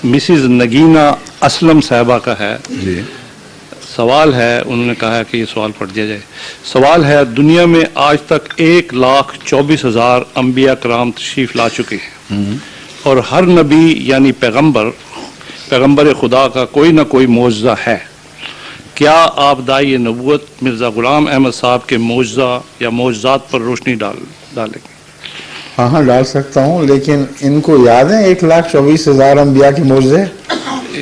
Mrs Nageena Aslam صاحبہ کا ہے. جی سوال ہے, انہوں نے کہا ہے کہ یہ سوال پڑھ دیا جائے. سوال ہے, دنیا میں آج تک 1,24,000 انبیاء کرام تشریف لا چکے ہیں اور ہر نبی یعنی پیغمبر خدا کا کوئی نہ کوئی معجزہ ہے. کیا آپ داعی نبوت مرزا غلام احمد صاحب کے معجزہ یا معجزات پر روشنی ڈالیں گے؟ ہاں ڈال سکتا ہوں, لیکن ان کو یاد ہیں 1,24,000 انبیاء کے معجزے؟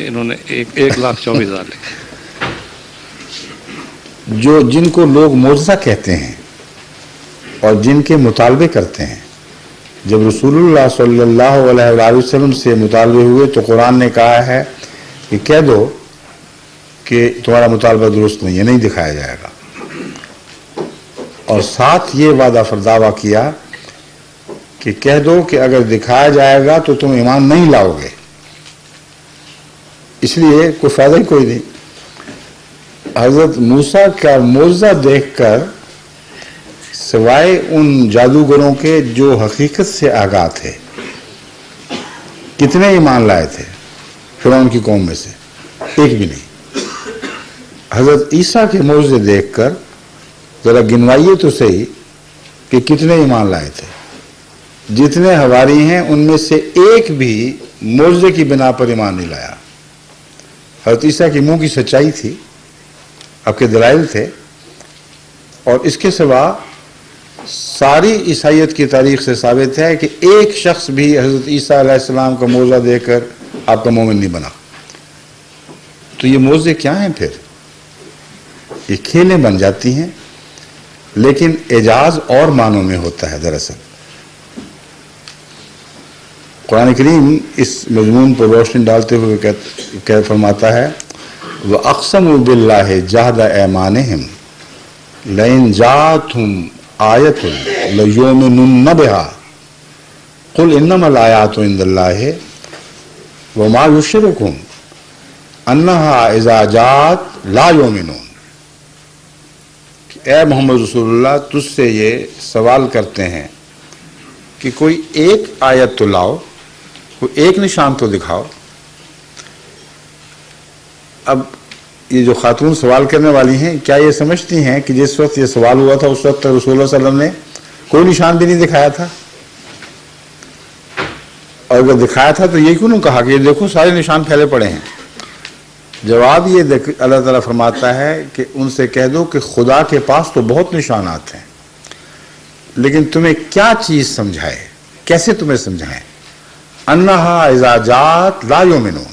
انہوں نے 1,24,000 لکھے. جن کو لوگ معجزہ کہتے ہیں اور جن کے مطالبے کرتے ہیں, جب رسول اللہ صلی اللہ علیہ وآلہ وسلم سے مطالبے ہوئے تو قرآن نے کہا ہے کہ کہہ دو کہ تمہارا مطالبہ درست نہیں ہے, نہیں دکھایا جائے گا. اور ساتھ یہ وعدہ فرداوا کیا کہ کہہ دو کہ اگر دکھایا جائے گا تو تم ایمان نہیں لاؤ گے, اس لیے کوئی فائدہ ہی کوئی نہیں. حضرت موسیٰ کا معجزہ دیکھ کر سوائے ان جادوگروں کے جو حقیقت سے آگاہ تھے, کتنے ایمان لائے تھے فرعون کی قوم میں سے؟ ایک بھی نہیں. حضرت عیسیٰ کے معجزے دیکھ کر ذرا گنوائیے تو صحیح کہ کتنے ایمان لائے تھے. جتنے حواری ہیں ان میں سے ایک بھی معجزے کی بنا پر ایمان نہیں لایا. حضرت عیسیٰ کے منہ کی سچائی تھی, آپ کے دلائل تھے, اور اس کے سوا ساری عیسائیت کی تاریخ سے ثابت ہے کہ ایک شخص بھی حضرت عیسیٰ علیہ السلام کا معجزہ دیکھ کر آپ کا مومن نہیں بنا. تو یہ معجزے کیا ہیں پھر؟ یہ کھیلیں بن جاتی ہیں, لیکن اعجاز اور معنوں میں ہوتا ہے. دراصل قرآن کریم اس مضمون پر روشنی ڈالتے ہوئے فرماتا ہے وَأَقْسَمُوا بِاللَّهِ جَهْدَ أَيْمَانِهِمْ لَئِنْ جَاءَتْهُمْ آيَةٌ لَيُؤْمِنُنَّ بِهَا قُلْ إِنَّمَا الْآيَاتُ عِندَ اللَّهِ وَمَا يُشْرِكُهُمْ أَنَّهَا إِذَا جَاءَتْ لَا يُؤْمِنُونَ. اے محمد رسول اللہ, تجھ سے یہ سوال کرتے ہیں کہ کوئی ایک آیت تو لاؤ, کوئی ایک نشان تو دکھاؤ. اب یہ جو خاتون سوال کرنے والی ہیں, کیا یہ سمجھتی ہیں کہ جس وقت یہ سوال ہوا تھا اس وقت رسول اللہ صلی اللہ علیہ وسلم نے کوئی نشان بھی نہیں دکھایا تھا؟ اور اگر دکھایا تھا تو یہ کیوں نہیں کہا کہ یہ دیکھو سارے نشان پھیلے پڑے ہیں؟ جواب یہ اللہ تعالیٰ فرماتا ہے کہ ان سے کہہ دو کہ خدا کے پاس تو بہت نشانات ہیں, لیکن تمہیں کیا چیز سمجھائے, کیسے تمہیں سمجھائیں؟ انہا اذا جات لا یؤمنون,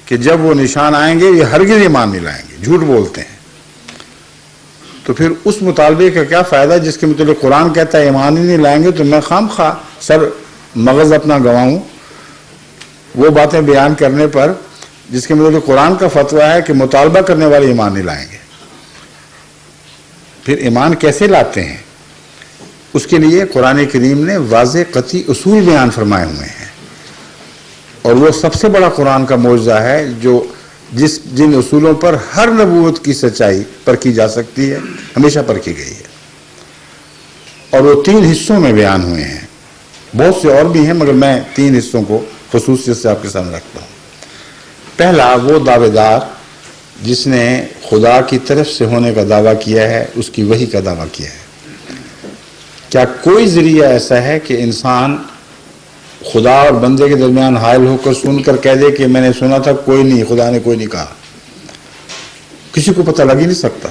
کہ جب وہ نشان آئیں گے یہ ہرگز ایمان نہیں لائیں گے, جھوٹ بولتے ہیں. تو پھر اس مطالبے کا کیا فائدہ جس کے متعلق قرآن کہتا ہے ایمان ہی نہیں لائیں گے؟ تو میں خام خواہ سر مغز اپنا گنواؤں وہ باتیں بیان کرنے پر جس کے متعلق قرآن کا فتویٰ ہے کہ مطالبہ کرنے والے ایمان نہیں لائیں گے. پھر ایمان کیسے لاتے ہیں؟ اس کے لیے قرآن کریم نے واضح قطعی اصول بیان فرمائے ہوئے ہیں, اور وہ سب سے بڑا قرآن کا معجزہ ہے جو جن اصولوں پر ہر نبوت کی سچائی پرکھی جا سکتی ہے, ہمیشہ پرکھی گئی ہے. اور وہ 3 حصوں میں بیان ہوئے ہیں. بہت سے اور بھی ہیں مگر میں 3 حصوں کو خصوصیت سے آپ کے سامنے رکھتا ہوں. پہلا, وہ دعوے دار جس نے خدا کی طرف سے ہونے کا دعویٰ کیا ہے, اس کی وحی کا دعویٰ کیا ہے. کیا کوئی ذریعہ ایسا ہے کہ انسان خدا اور بندے کے درمیان حائل ہو کر سن کر کہہ دے کہ میں نے سنا تھا, کوئی نہیں, خدا نے کوئی نہیں کہا؟ کسی کو پتہ لگ ہی نہیں سکتا.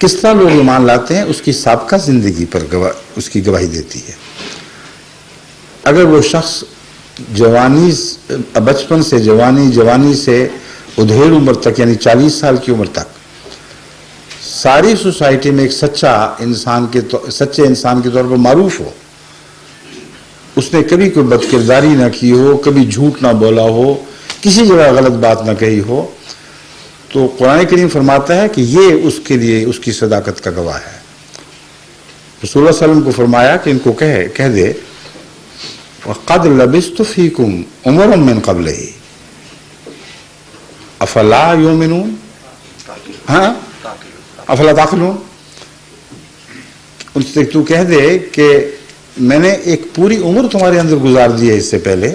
کس طرح لوگ ایمان لاتے ہیں, اس کی سابقہ زندگی پر اس کی گواہی دیتی ہے. اگر وہ شخص بچپن سے جوانی سے ادھیڑ عمر تک یعنی 40 سال کی عمر تک ساری سوسائٹی میں ایک سچے انسان کے طور پر معروف ہو, اس نے کبھی کوئی بد کرداری نہ کی ہو, کبھی جھوٹ نہ بولا ہو, کسی جگہ غلط بات نہ کہی ہو, تو قرآن کریم فرماتا ہے کہ یہ اس کے لیے اس کی صداقت کا گواہ ہے. رسول اللہ صلی اللہ علیہ وسلم کو فرمایا کہ ان کو کہہ دے وَقَدْ لَبِثْتُ فِيكُمْ عُمُرًا مِّن قَبْلِهِ أَفَلَا يُؤْمِنُونَ افلا تعقلون. ان سے تو کہہ دے کہ میں نے ایک پوری عمر تمہارے اندر گزار دی ہے اس سے پہلے,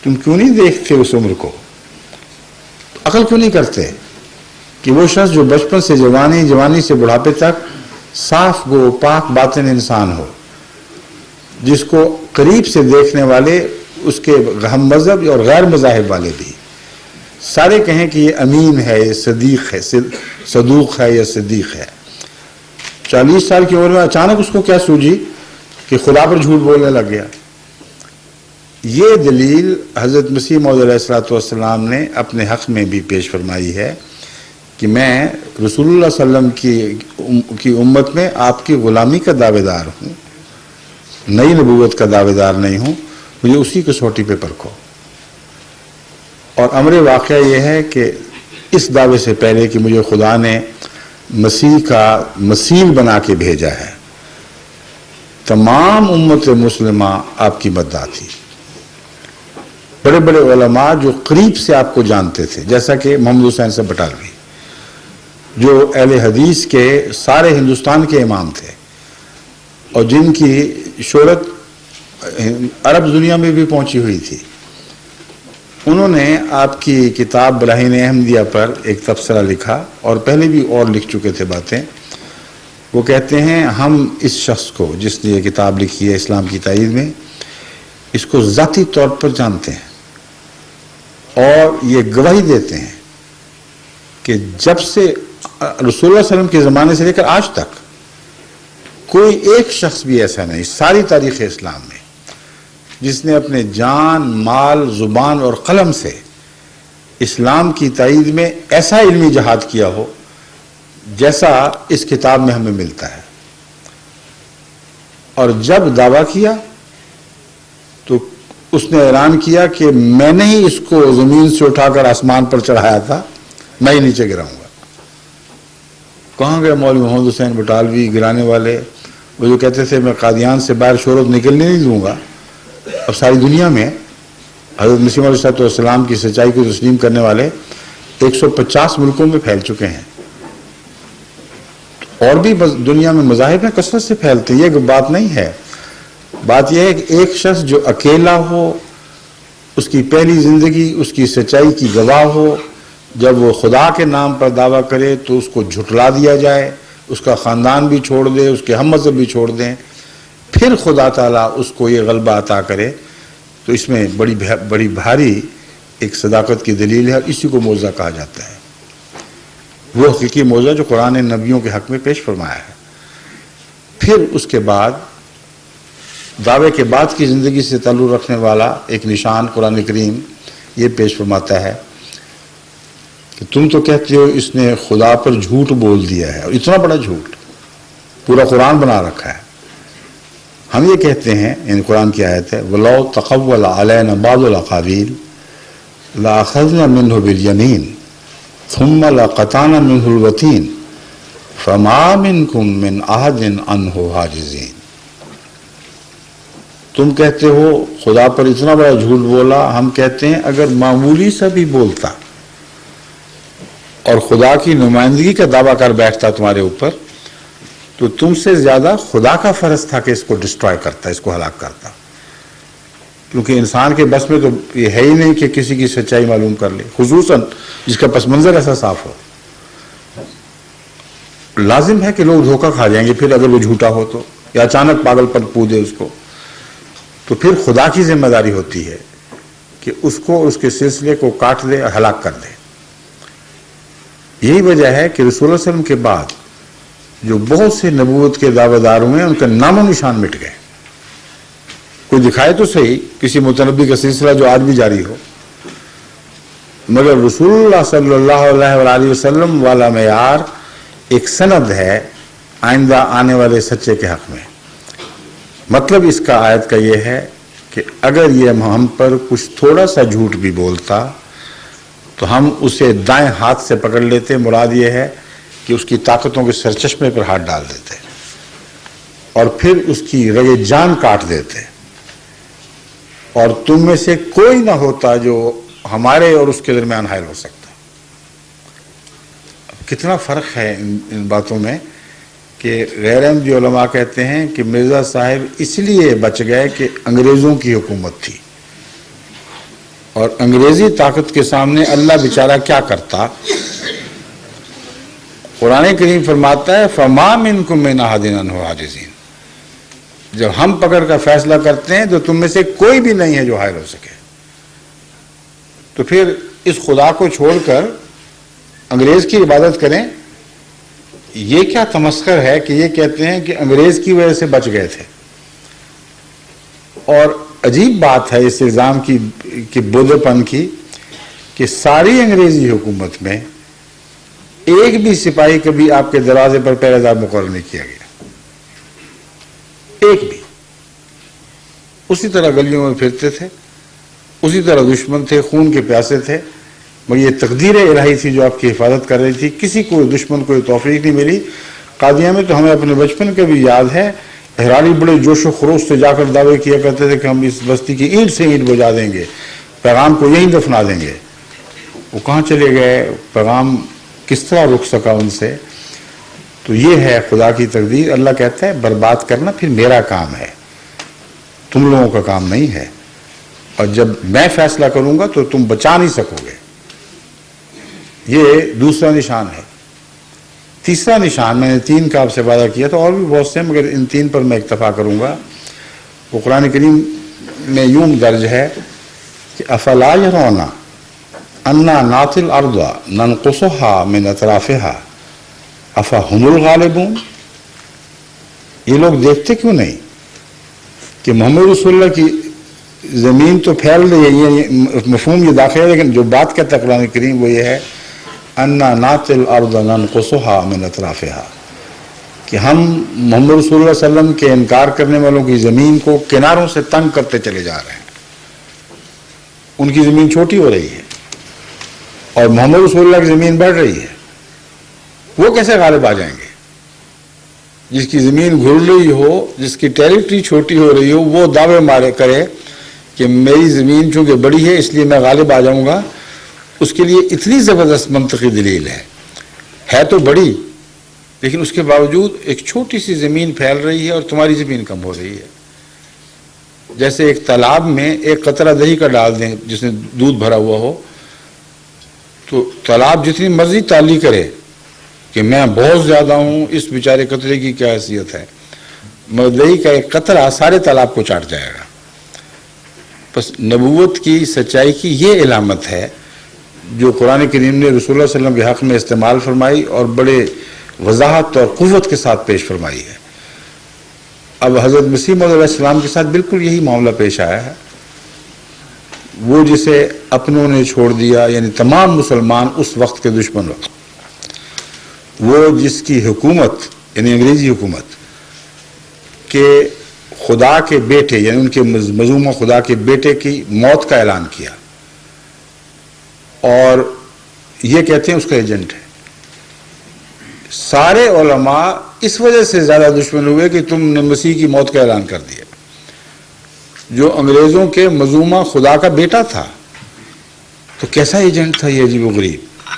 تم کیوں نہیں دیکھتے اس عمر کو؟ عقل کیوں نہیں کرتے کہ وہ شخص جو بچپن سے جوانی، جوانی سے بڑھاپے تک صاف گو پاک باطن انسان ہو، جس کو قریب سے دیکھنے والے اس کے ہم مذہب اور غیر مذاہب والے بھی سارے کہیں کہ یہ امین ہے، یہ صدیق ہے، صدوق ہے یا صدیق ہے، 40 سال کی عمر میں اچانک اس کو کیا سوجی کہ خدا پر جھوٹ بولنے لگ گیا؟ یہ دلیل حضرت مسیح موعود علیہ الصلوۃ والسلام نے اپنے حق میں بھی پیش فرمائی ہے کہ میں رسول اللہ صلی اللہ علیہ وسلم کی امت میں آپ کی غلامی کا دعوے دار ہوں، نئی نبوت کا دعوے دار نہیں ہوں، مجھے اسی کسوٹی پہ پرکھو۔ اور امر واقعہ یہ ہے کہ اس دعوے سے پہلے کہ مجھے خدا نے مسیح کا مسیل بنا کے بھیجا ہے، تمام امت مسلمہ آپ کی مداح تھی۔ بڑے بڑے علماء جو قریب سے آپ کو جانتے تھے، جیسا کہ محمد حسین صاحب بٹالوی، جو اہل حدیث کے سارے ہندوستان کے امام تھے اور جن کی شہرت عرب دنیا میں بھی پہنچی ہوئی تھی، انہوں نے آپ کی کتاب براہین احمدیہ پر ایک تبصرہ لکھا اور پہلے بھی اور لکھ چکے تھے باتیں۔ وہ کہتے ہیں ہم اس شخص کو جس نے یہ کتاب لکھی ہے اسلام کی تائید میں، اس کو ذاتی طور پر جانتے ہیں اور یہ گواہی دیتے ہیں کہ جب سے رسول اللہ صلی اللہ علیہ وسلم کے زمانے سے لے کر آج تک کوئی ایک شخص بھی ایسا نہیں ساری تاریخ اسلام میں جس نے اپنے جان، مال، زبان اور قلم سے اسلام کی تائید میں ایسا علمی جہاد کیا ہو جیسا اس کتاب میں ہمیں ملتا ہے۔ اور جب دعویٰ کیا تو اس نے اعلان کیا کہ میں نے ہی اس کو زمین سے اٹھا کر آسمان پر چڑھایا تھا، میں ہی نیچے گراؤں گا۔ کہاں گئے مولوی محمد حسین بٹالوی گرانے والے؟ وہ جو کہتے تھے میں قادیان سے باہر شہرت نکلنے نہیں دوں گا، اب ساری دنیا میں حضرت مسیح علیہ السلام کی سچائی کو تسلیم کرنے والے 150 ملکوں میں پھیل چکے ہیں، اور بھی دنیا میں مذاہب میں کثرت سے پھیلتے، یہ بات نہیں ہے۔ بات یہ ہے کہ ایک شخص جو اکیلا ہو، اس کی پہلی زندگی اس کی سچائی کی گواہ ہو، جب وہ خدا کے نام پر دعویٰ کرے تو اس کو جھٹلا دیا جائے، اس کا خاندان بھی چھوڑ دے، اس کے ہم مذہب بھی چھوڑ دیں، پھر خدا تعالیٰ اس کو یہ غلبہ عطا کرے، تو اس میں بڑی بھاری ایک صداقت کی دلیل ہے، اور اسی کو معجزہ کہا جاتا ہے۔ وہ حقیقی معجزہ جو قرآن نے نبیوں کے حق میں پیش فرمایا ہے۔ پھر اس کے بعد دعوے کے بعد کی زندگی سے تعلق رکھنے والا ایک نشان قرآن کریم یہ پیش فرماتا ہے کہ تم تو کہتے ہو اس نے خدا پر جھوٹ بول دیا ہے، اور اتنا بڑا جھوٹ پورا قرآن بنا رکھا ہے۔ ہم یہ کہتے ہیں، یعنی قرآن کی آیت ہے وَلَوْ تَقَوَّلَ عَلَيْنَا بَعْضُ الْأَقَاوِيلِ لَأَخَذْنَا مِنْهُ بِالْيَمِينِ ثُمَّ لَقَطَعْنَا مِنْهُ الْوَتِينَ فَمَا مِنْكُمْ مِنْ أَحَدٍ عَنْهُ حَاجِزِينَ۔ تم کہتے ہو خدا پر اتنا بڑا جھوٹ بولا، ہم کہتے ہیں اگر معمولی سا بھی بولتا اور خدا کی نمائندگی کا دعویٰ کر بیٹھتا تمہارے اوپر، تو تم سے زیادہ خدا کا فرض تھا کہ اس کو ڈسٹرائے کرتا، اس کو ہلاک کرتا، کیونکہ انسان کے بس میں تو یہ ہے ہی نہیں کہ کسی کی سچائی معلوم کر لے، خصوصاً جس کا پس منظر ایسا صاف ہو۔ لازم ہے کہ لوگ دھوکہ کھا جائیں گے پھر اگر وہ جھوٹا ہو تو، یا اچانک پاگل پن پودے اس کو، تو پھر خدا کی ذمہ داری ہوتی ہے کہ اس کو اور اس کے سلسلے کو کاٹ دے اور ہلاک کر دے۔ یہی وجہ ہے کہ رسول اللہ علیہ وسلم کے بعد جو بہت سے نبوت کے دعوے دار ہوئے ہیں ان کا نام و نشان مٹ گئے۔ کوئی دکھائے تو صحیح کسی متنبی کا سلسلہ جو آج بھی جاری ہو، مگر رسول اللہ صلی اللہ علیہ وآلہ وسلم والا معیار ایک سند ہے آئندہ آنے والے سچے کے حق میں۔ مطلب اس کا آیت کا یہ ہے کہ اگر یہ ہم پر کچھ تھوڑا سا جھوٹ بھی بولتا تو ہم اسے دائیں ہاتھ سے پکڑ لیتے، مراد یہ ہے کہ اس کی طاقتوں کے سرچشمے پر ہاتھ ڈال دیتے اور پھر اس کی رگِ جان کاٹ دیتے، اور تم میں سے کوئی نہ ہوتا جو ہمارے اور اس کے درمیان حائل ہو سکتا۔ کتنا فرق ہے ان باتوں میں کہ غیر احمدی علماء کہتے ہیں کہ مرزا صاحب اس لیے بچ گئے کہ انگریزوں کی حکومت تھی، اور انگریزی طاقت کے سامنے اللہ بیچارہ کیا کرتا؟ قرآن کریم فرماتا ہے فَمَا مِنْكُمْ مِنْ أَحَدٍ عَنْهُ حَاجِزِينَ، جب ہم پکڑ کا فیصلہ کرتے ہیں تو تم میں سے کوئی بھی نہیں ہے جو حائل ہو سکے. تو پھر اس خدا کو چھوڑ کر انگریز کی عبادت کریں، یہ کیا تمسخر ہے کہ یہ کہتے ہیں کہ انگریز کی وجہ سے بچ گئے تھے. اور عجیب بات ہے اس الزام کی بودے پن کی کہ ساری انگریزی حکومت میں ایک بھی سپاہی کبھی آپ کے دروازے پر پہرے دار مقرر نہیں کیا گیا، ایک بھی. اسی طرح گلیوں میں پھرتے تھے، اسی طرح دشمن تھے، خون کے پیاسے تھے، مگر یہ تقدیر الہی تھی جو آپ کی حفاظت کر رہی تھی. کسی کو دشمن کو یہ توفیق نہیں ملی. قادیہ میں تو ہمیں اپنے بچپن کا بھی یاد ہے، احراری بڑے جوش و خروش سے جا کر دعوے کیا کرتے تھے کہ ہم اس بستی کی اینٹ سے اینٹ بجا دیں گے، پیغام کو یہیں دفنا دیں گے. وہ کہاں چلے گئے؟ پیغام کس طرح رک سکا ان سے؟ تو یہ ہے خدا کی تقدیر. اللہ کہتا ہے برباد کرنا پھر میرا کام ہے، تم لوگوں کا کام نہیں ہے، اور جب میں فیصلہ کروں گا تو تم بچا نہیں سکو گے. یہ دوسرا نشان ہے. تیسرا نشان، میں نے 3 کا آپ سے وعدہ کیا تو اور بھی بہت سے ہیں، مگر ان 3 پر میں اکتفا کروں گا. وہ قرآن کریم میں یوں درج ہے کہ افلا یرون انا ناتی الارض ننقصها من اطرافها افهم الغالبون. یہ لوگ دیکھتے کیوں نہیں کہ محمد رسول اللہ کی زمین تو پھیل رہی ہے، یہ مفہوم یہ داخل ہے، لیکن جو بات کہتا ہے قرآن کریم وہ یہ ہے انا ناتی الارض ننقصها من اطرافها، کہ ہم محمد رسول اللہ صلی اللہ علیہ وسلم کے انکار کرنے والوں کی زمین کو کناروں سے تنگ کرتے چلے جا رہے ہیں. ان کی زمین چھوٹی ہو رہی ہے اور محمد رسول اللہ کی زمین بڑھ رہی ہے. وہ کیسے غالب آ جائیں گے؟ جس کی زمین گھر رہی ہو، جس کی ٹیریٹری چھوٹی ہو رہی ہو، وہ دعوے مارے کرے کہ میری زمین چونکہ بڑی ہے اس لیے میں غالب آ جاؤں گا. اس کے لیے اتنی زبردست منطقی دلیل ہے تو بڑی، لیکن اس کے باوجود ایک چھوٹی سی زمین پھیل رہی ہے اور تمہاری زمین کم ہو رہی ہے. جیسے ایک تالاب میں ایک قطرہ دہی کا ڈال دیں جس میں دودھ بھرا ہوا ہو، تو تالاب جتنی مرضی تالی کرے کہ میں بہت زیادہ ہوں، اس بیچارے قطرے کی کیا حیثیت ہے، مگر دہی کا ایک قطرہ سارے تالاب کو چاٹ جائے گا. بس نبوت کی سچائی کی یہ علامت ہے جو قرآن کریم نے رسول اللہ صلی اللہ علیہ وسلم کے حق میں استعمال فرمائی اور بڑے وضاحت اور قوت کے ساتھ پیش فرمائی ہے. اب حضرت مسیح موعود علیہ السلام کے ساتھ بالکل یہی معاملہ پیش آیا ہے. وہ جسے اپنوں نے چھوڑ دیا، یعنی تمام مسلمان اس وقت کے دشمن ہو، وہ جس کی حکومت یعنی انگریزی حکومت کہ خدا کے بیٹے یعنی ان کے مظلومہ خدا کے بیٹے کی موت کا اعلان کیا اور یہ کہتے ہیں اس کا ایجنٹ ہے. سارے علماء اس وجہ سے زیادہ دشمن ہوئے کہ تم نے مسیح کی موت کا اعلان کر دیا، جو انگریزوں کے مظلومہ خدا کا بیٹا تھا. تو کیسا ایجنٹ تھا یہ عجیب و غریب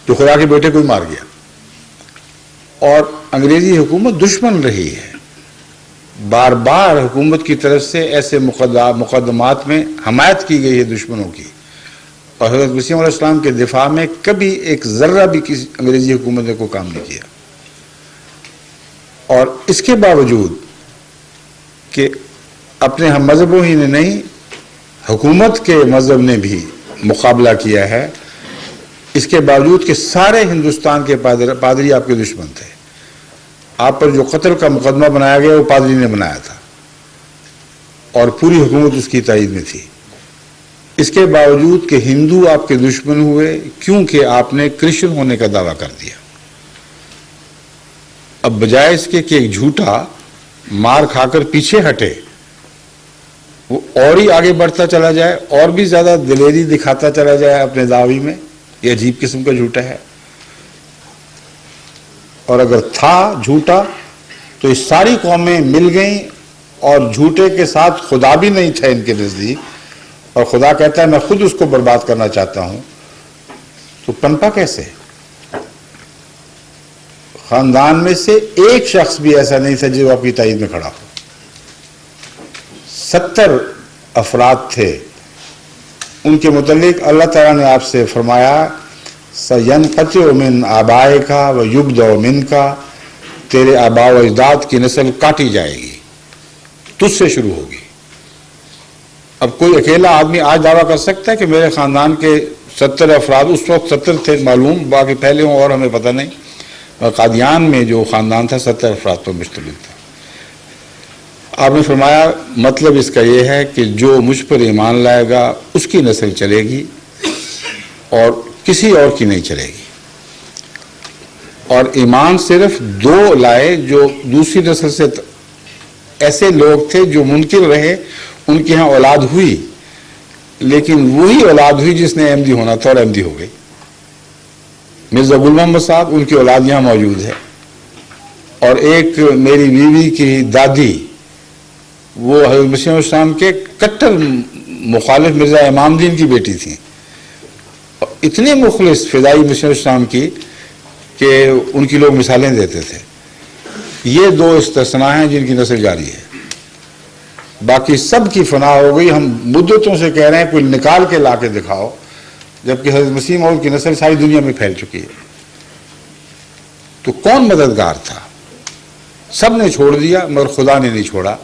جو خدا کے بیٹے کو ہی مار گیا. اور انگریزی حکومت دشمن رہی ہے، بار بار حکومت کی طرف سے ایسے مقدمات میں حمایت کی گئی ہے دشمنوں کی، اور حضرت مسیح علیہ السلام کے دفاع میں کبھی ایک ذرہ بھی کسی انگریزی حکومت نے کوئی کام نہیں کیا. اور اس کے باوجود کہ اپنے ہم مذہبوں ہی نے نہیں، حکومت کے مذہب نے بھی مقابلہ کیا ہے، اس کے باوجود کہ سارے ہندوستان کے پادری آپ کے دشمن تھے. آپ پر جو قتل کا مقدمہ بنایا گیا وہ پادری نے بنایا تھا اور پوری حکومت اس کی تائید میں تھی. اس کے باوجود کہ ہندو آپ کے دشمن ہوئے کیونکہ آپ نے کرسچن ہونے کا دعویٰ کر دیا. اب بجائے اس کے کہ ایک جھوٹا مار کھا کر پیچھے ہٹے، وہ اور ہی آگے بڑھتا چلا جائے، اور بھی زیادہ دلیری دکھاتا چلا جائے اپنے دعوی میں. یہ عجیب قسم کا جھوٹا ہے، اور اگر تھا جھوٹا تو یہ ساری قومیں مل گئیں اور جھوٹے کے ساتھ خدا بھی نہیں تھا ان کے نزدیک، اور خدا کہتا ہے میں خود اس کو برباد کرنا چاہتا ہوں. تو پنپا کیسے؟ خاندان میں سے ایک شخص بھی ایسا نہیں تھا جو آپ کی تائید میں کھڑا ہو. 70 افراد تھے ان کے متعلق اللہ تعالیٰ نے آپ سے فرمایا سَيَنْقَطِعُ مِنْ آبَائِكَ وَيُبْدَأُ مِنْكَ، تیرے آباء و اجداد کی نسل کاٹی جائے گی، تجھ سے شروع ہوگی۔ اب کوئی اکیلا آدمی آج دعویٰ کر سکتا ہے کہ میرے خاندان کے 70 افراد، اس وقت 70 تھے معلوم، باقی پہلے ہوں اور ہمیں پتہ نہیں، قادیان میں جو خاندان تھا 70 افراد پر مشتمل تھا۔ آپ نے فرمایا مطلب اس کا یہ ہے کہ جو مجھ پر ایمان لائے گا اس کی نسل چلے گی اور کسی اور کی نہیں چلے گی۔ اور ایمان صرف 2 لائے جو دوسری نسل سے، ایسے لوگ تھے جو منکر رہے، ان کے ہاں اولاد ہوئی، لیکن وہی اولاد ہوئی جس نے احمدی ہونا تھا اور احمدی ہو گئی۔ مرزا غل محمد صاحب، ان کی اولاد یہاں موجود ہے، اور ایک میری بیوی کی دادی، وہ حضرت مسیح السلام کے کٹر مخالف مرزا امام الدین کی بیٹی تھیں، اتنے مخلص فدائی مسیح السلام کی کہ ان کی لوگ مثالیں دیتے تھے۔ یہ 2 استثناء ہیں جن کی نسل جاری ہے، باقی سب کی فنا ہو گئی۔ ہم مدتوں سے کہہ رہے ہیں کوئی نکال کے لا کے دکھاؤ، جبکہ حضرت مسیح موعود کی نسل ساری دنیا میں پھیل چکی ہے۔ تو کون مددگار تھا؟ سب نے چھوڑ دیا مگر خدا نے نہیں چھوڑا،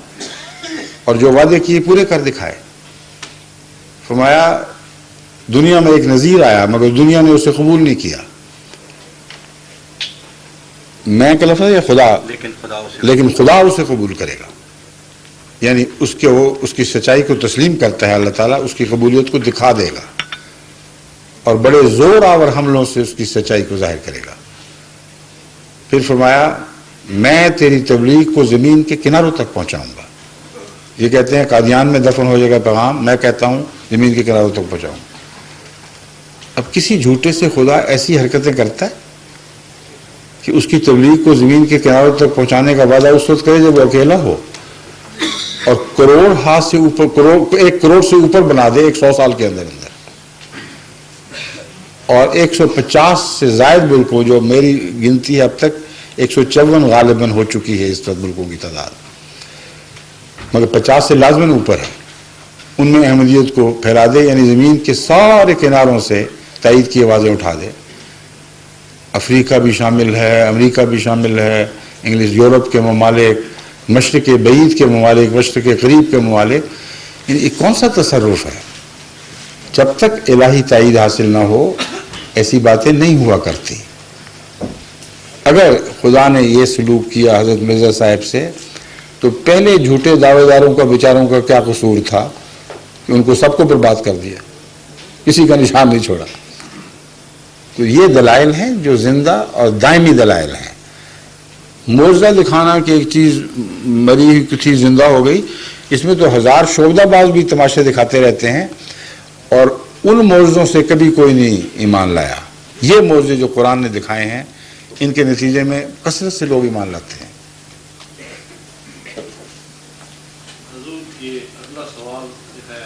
اور جو وعدے کیے پورے کر دکھائے۔ فرمایا دنیا میں ایک نذیر آیا مگر دنیا نے اسے قبول نہیں کیا۔ میں کا لفظ ہے یا خدا؟ لیکن خدا اسے قبول کرے گا، یعنی اس کی سچائی کو تسلیم کرتا ہے اللہ تعالیٰ، اس کی قبولیت کو دکھا دے گا اور بڑے زور آور حملوں سے اس کی سچائی کو ظاہر کرے گا۔ پھر فرمایا میں تیری تبلیغ کو زمین کے کناروں تک پہنچاؤں گا۔ یہ کہتے ہیں قادیان میں دفن ہو جائے گا پیغام، میں کہتا ہوں زمین کے کناروں تک پہنچاؤں۔ اب کسی جھوٹے سے خدا ایسی حرکتیں کرتا ہے کہ اس کی تبلیغ کو زمین کے کناروں تک پہنچانے کا وعدہ اس وقت کرے جب وہ اکیلا ہو، اور کروڑ ہاتھ سے اوپر، 1 کروڑ سے اوپر بنا دے 100 سال کے اندر، اور 150 سے زائد ملکوں، جو میری گنتی ہے اب تک 154 غالباً ہو چکی ہے اس وقت ملکوں کی تعداد، مگر 50 سے لازماً اوپر ہے، ان میں احمدیت کو پھیلا دے، یعنی زمین کے سارے کناروں سے تائید کی آوازیں اٹھا دے۔ افریقہ بھی شامل ہے، امریکہ بھی شامل ہے، انگلش یورپ کے ممالک، مشرق بعید کے ممالک، مشرق قریب کے ممالک، یعنی یہ کون سا تصرف ہے؟ جب تک الہی تائید حاصل نہ ہو ایسی باتیں نہیں ہوا کرتی۔ اگر خدا نے یہ سلوک کیا حضرت مرزا صاحب سے، تو پہلے جھوٹے دعوے داروں کا بیچاروں کا کیا قصور تھا کہ ان کو سب کو برباد کر دیا، کسی کا نشان نہیں چھوڑا۔ تو یہ دلائل ہیں جو زندہ اور دائمی دلائل ہیں۔ معجزہ دکھانا کہ ایک چیز مری ہوئی چیز زندہ ہو گئی، اس میں تو 1000 شعبدہ باز بھی تماشے دکھاتے رہتے ہیں، اور ان معجزوں سے کبھی کوئی نہیں ایمان لایا۔ یہ معجزے جو قرآن نے دکھائے ہیں، ان کے نتیجے میں کثرت سے لوگ ایمان لاتے ہیں۔ حضور یہ اگلا سوال جو ہے